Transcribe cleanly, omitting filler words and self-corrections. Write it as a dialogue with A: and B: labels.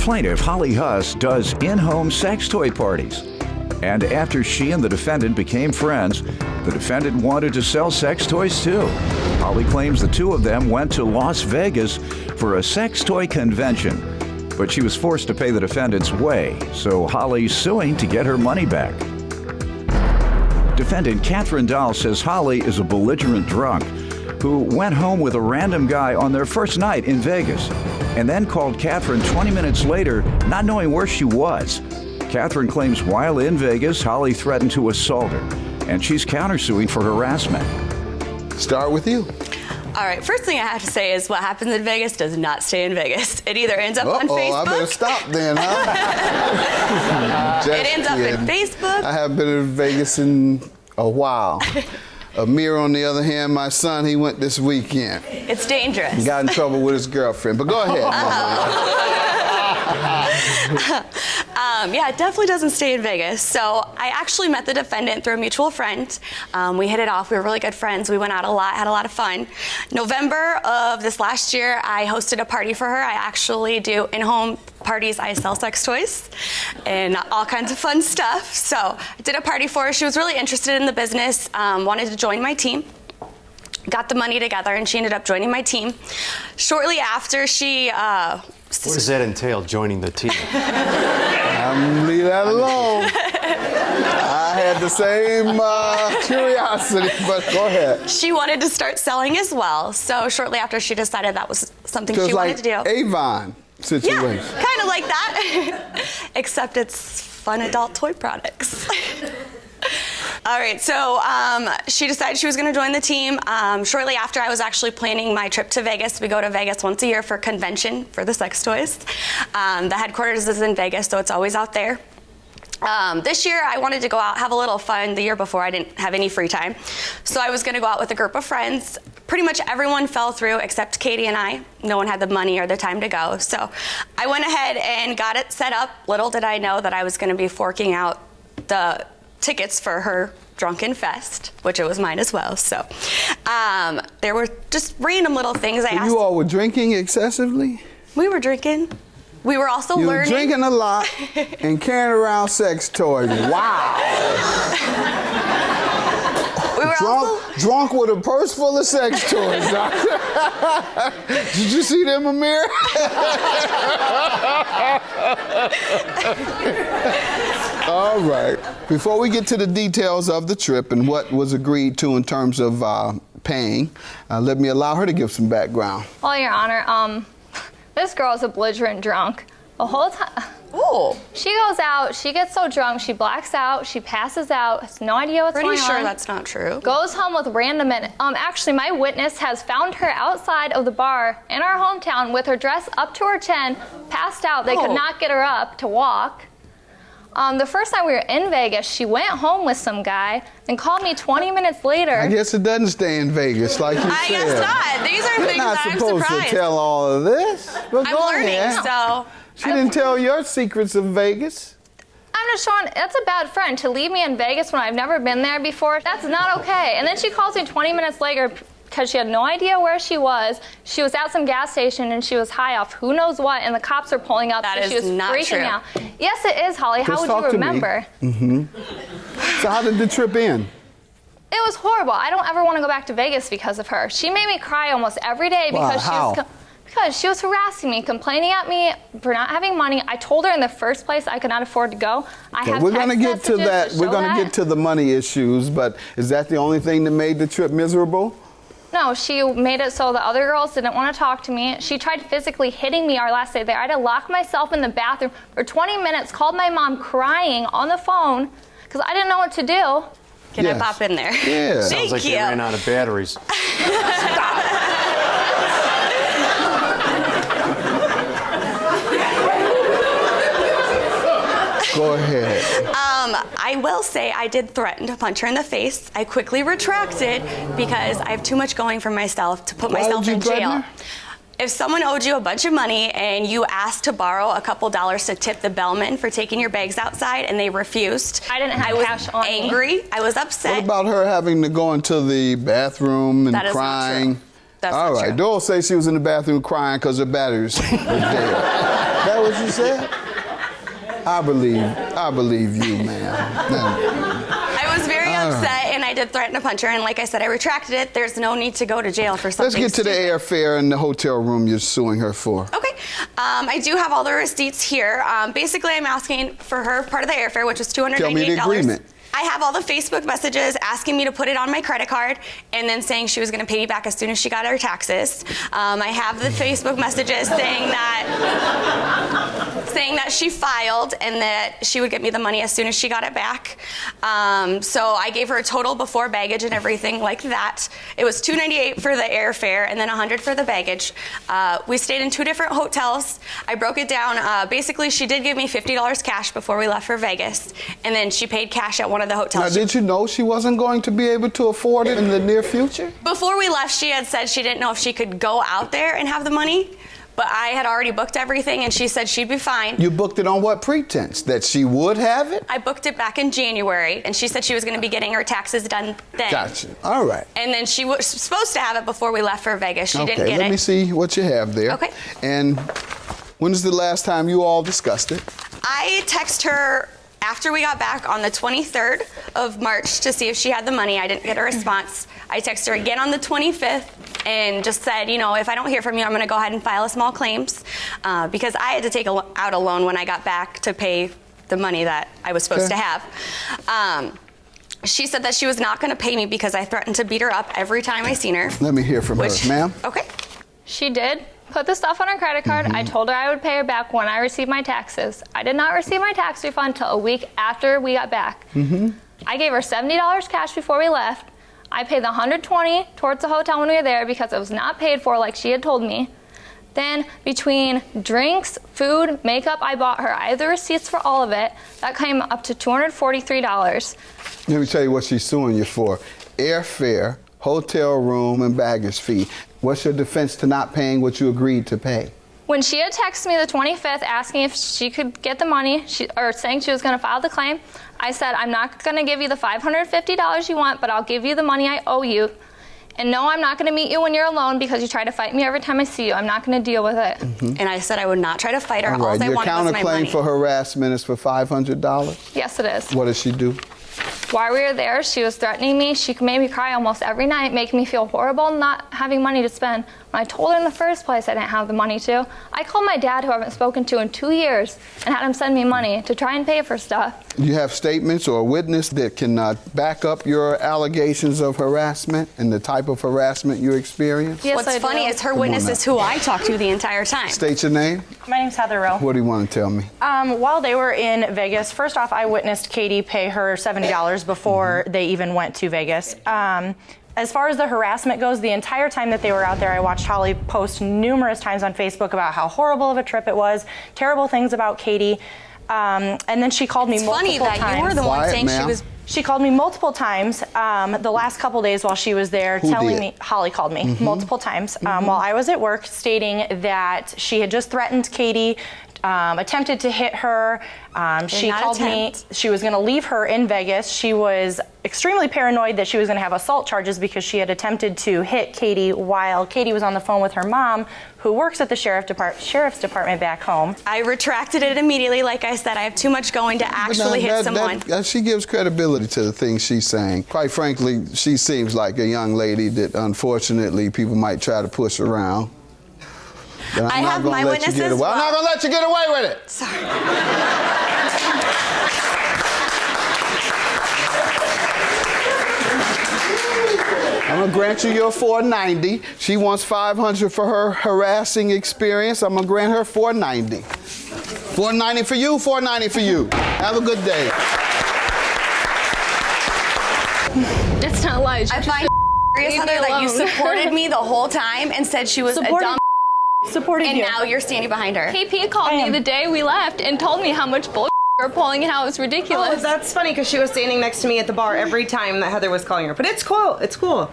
A: plaintiff, Holly Huss, does in-home sex toy parties. And after she and the defendant became friends, the defendant wanted to sell sex toys too. Holly claims the two of them went to Las Vegas for a sex toy convention, but she was forced to pay the defendant's way, so Holly's suing to get her money back. Defendant Catherine Dahl says Holly is a belligerent drunk who went home with a random guy on their first night in Vegas and then called Catherine 20 minutes later, not knowing where she was. Catherine claims while in Vegas, Holly threatened to assault her, and she's countersuing for harassment.
B: Start with you.
C: All right, first thing I have to say is what happens in Vegas does not stay in Vegas. It either ends up on Facebook.
B: I better stop then, huh?
C: It ends up in Facebook.
B: I haven't been in Vegas in a while. Amir, on the other hand, my son, he went this weekend.
C: It's dangerous.
B: He got in trouble with his girlfriend, but go ahead.
C: Yeah, it definitely doesn't stay in Vegas. So I actually met the defendant through a mutual friend. We hit it off. We were really good friends. We went out a lot, had a lot of fun. November of this last year, I hosted a party for her. I actually do in-home parties. I sell sex toys and all kinds of fun stuff. So I did a party for her. She was really interested in the business, wanted to join my team. Got the money together, and she ended up joining my team. Shortly after, she...
D: what does that entail, joining the team?
B: Leave that alone. I had the same curiosity, but go ahead.
C: She wanted to start selling as well, so shortly after, she decided that was something she wanted to do.
B: Avon situation.
C: Yeah, kind of like that, except it's fun adult toy products. All right, so she decided she was going to join the team. Shortly after, I was actually planning my trip to Vegas. We go to Vegas once a year for a convention for the sex toys. The headquarters is in Vegas, so it's always out there. This year, I wanted to go out, have a little fun. The year before, I didn't have any free time. So I was going to go out with a group of friends. Pretty much everyone fell through except Katie and I. No one had the money or the time to go. So I went ahead and got it set up. Little did I know that I was going to be forking out the tickets for her drunken fest, which it was mine as well. So there were just random little things I asked.
B: You all were drinking excessively?
C: We were drinking. We were also learning.
B: You were drinking a lot and carrying around sex toys. Wow.
C: We were
B: drunk with a purse full of sex toys. Did you see them, Amir? All right. Before we get to the details of the trip and what was agreed to in terms of paying, let me allow her to give some background.
E: Well, Your Honor, this girl is a belligerent drunk. The whole time.
C: Oh.
E: She goes out, she gets so drunk, she blacks out, she passes out, has no idea what's going on.
C: Pretty sure that's not true.
E: Goes home with random men. Actually, my witness has found her outside of the bar in our hometown with her dress up to her chin, passed out. They could not get her up to walk. The first time we were in Vegas, she went home with some guy and called me 20 minutes later.
B: I guess it doesn't stay in Vegas, like you said.
C: I guess not. These are things that I'm surprised.
B: You're not supposed to tell all of this. But
C: I'm learning, so.
B: She didn't tell your secrets of Vegas.
E: I'm just showing, that's a bad friend to leave me in Vegas when I've never been there before. That's not okay. And then she calls me 20 minutes later because she had no idea where she was. She was at some gas station and she was high off who knows what, and the cops are pulling up.
C: That
E: so she was
C: is not
E: freaking
C: true.
E: out. Yes, it is, Holly. How would you remember?
B: So how did the trip end?
E: It was horrible. I don't ever want to go back to Vegas because of her. She made me cry almost every day because she was harassing me, complaining at me for not having money. I told her in the first place I could not afford to go.
B: We're going to get to that. We're going to get to the money issues, but is that the only thing that made the trip miserable?
E: No, she made it so the other girls didn't want to talk to me. She tried physically hitting me our last day there. I had to lock myself in the bathroom for 20 minutes, called my mom crying on the phone because I didn't know what to do.
C: Can I pop in there?
B: Yeah.
D: Sounds like they ran out of batteries.
B: Go ahead.
C: I will say I did threaten to punch her in the face. I quickly retracted because I have too much going for myself to put myself in jail. If someone owed you a bunch of money and you asked to borrow a couple dollars to tip the bellman for taking your bags outside and they refused,
E: I didn't have cash on me.
C: Angry. I was upset.
B: What about her having to go into the bathroom and crying?
C: Not true. That's
B: all
C: not
B: right.
C: true.
B: Dole says she was in the bathroom crying because her batteries were dead. That what you said? I believe you, man.
C: I was very upset, and I did threaten to punch her, and like I said, I retracted it. There's no need to go to jail for something
B: Let's get to the airfare and the hotel room you're suing her for.
C: Okay. I do have all the receipts here. Basically, I'm asking for her part of the airfare, which was $298.
B: Tell me the agreement.
C: I have all the Facebook messages asking me to put it on my credit card and then saying she was going to pay me back as soon as she got her taxes. I have the Facebook messages saying that she filed and that she would get me the money as soon as she got it back. So I gave her a total before baggage and everything like that. It was $298 for the airfare and then $100 for the baggage. We stayed in 2 different hotels. I broke it down. Basically, she did give me $50 cash before we left for Vegas, and then she paid cash at one of the hotels.
B: Now, did you know she wasn't going to be able to afford it in the near future?
C: Before we left, she had said she didn't know if she could go out there and have the money, but I had already booked everything, and she said she'd be fine.
B: You booked it on what pretense? That she would have it?
C: I booked it back in January, and she said she was going to be getting her taxes done then.
B: Gotcha. All right.
C: And then she was supposed to have it before we left for Vegas. She didn't
B: Okay,
C: get it.
B: let me see what you have there.
C: Okay.
B: And when was the last time you all discussed it?
C: I texted her after we got back on the 23rd of March to see if she had the money. I didn't get a response. I texted her again on the 25th and just said, you know, if I don't hear from you, I'm going to go ahead and file a small claims because I had to take out a loan when I got back to pay the money that I was supposed to have. She said that she was not going to pay me because I threatened to beat her up every time I seen her.
B: Let me hear from her, ma'am.
C: Okay.
E: She did put the stuff on her credit card. I told her I would pay her back when I received my taxes. I did not receive my tax refund until a week after we got back. I gave her $70 cash before we left. I paid the $120 towards the hotel when we were there because it was not paid for like she had told me. Then between drinks, food, makeup, I bought her. I have the receipts for all of it. That came up to $243.
B: Let me tell you what she's suing you for. Airfare, hotel room, and baggage fee. What's your defense to not paying what you agreed to pay?
E: When she had texted me the 25th asking if she could get the money, or saying she was going to file the claim, I said, I'm not going to give you the $550 you want, but I'll give you the money I owe you. And no, I'm not going to meet you when you're alone because you try to fight me every time I see you. I'm not going to deal with it.
C: And I said I would not try to fight her.
B: All right.
C: All I
B: Your
C: wanted was my money.
B: counterclaim for harassment is for $500?
E: Yes, it is.
B: What does she do?
E: While we were there, she was threatening me. She made me cry almost every night, making me feel horrible not having money to spend. When I told her in the first place I didn't have the money to, I called my dad, who I haven't spoken to in 2 years, and had him send me money to try and pay for stuff.
B: You have statements or a witness that can back up your allegations of harassment and the type of harassment you experienced?
E: Yes,
C: What's
E: I
C: funny
E: do.
C: is her witness is who I talked to the entire time.
B: State your name.
F: My name's Heather Rowe.
B: What do you want to tell me?
F: While they were in Vegas, first off, I witnessed Katie pay her $70 before they even went to Vegas. As far as the harassment goes, the entire time that they were out there, I watched Holly post numerous times on Facebook about how horrible of a trip it was, terrible things about Katie. And then she called me multiple times.
C: It's funny that you were the one saying she was...
F: She called me multiple times the last couple days while she was there, telling me, Holly called me multiple times while I was at work, stating that she had just threatened Katie, attempted to hit her. She called me, she was going to leave her in Vegas. She was extremely paranoid that she was going to have assault charges because she had attempted to hit Katie while Katie was on the phone with her mom, who works at the sheriff's department back home.
C: I retracted it immediately. Like I said, I have too much going to actually hit someone.
B: She gives credibility to the things she's saying. Quite frankly, she seems like a young lady that unfortunately people might try to push around.
C: I have my witnesses.
B: I'm not going to let you get away with it.
C: Sorry.
B: I'm going to grant you your $490. She wants $500 for her harassing experience. I'm going to grant her $490. $490 for you, $490 for you. Have a good day.
E: It's not lies.
C: I find Heather, that you supported me the whole time and said she was a dumb
F: supported
C: and
F: you.
C: now you're standing behind her.
E: KP called me the day we left and told me how much bull you were pulling and how it was ridiculous.
G: Oh, that's funny because she was standing next to me at the bar every time that Heather was calling her. But it's cool. It's cool.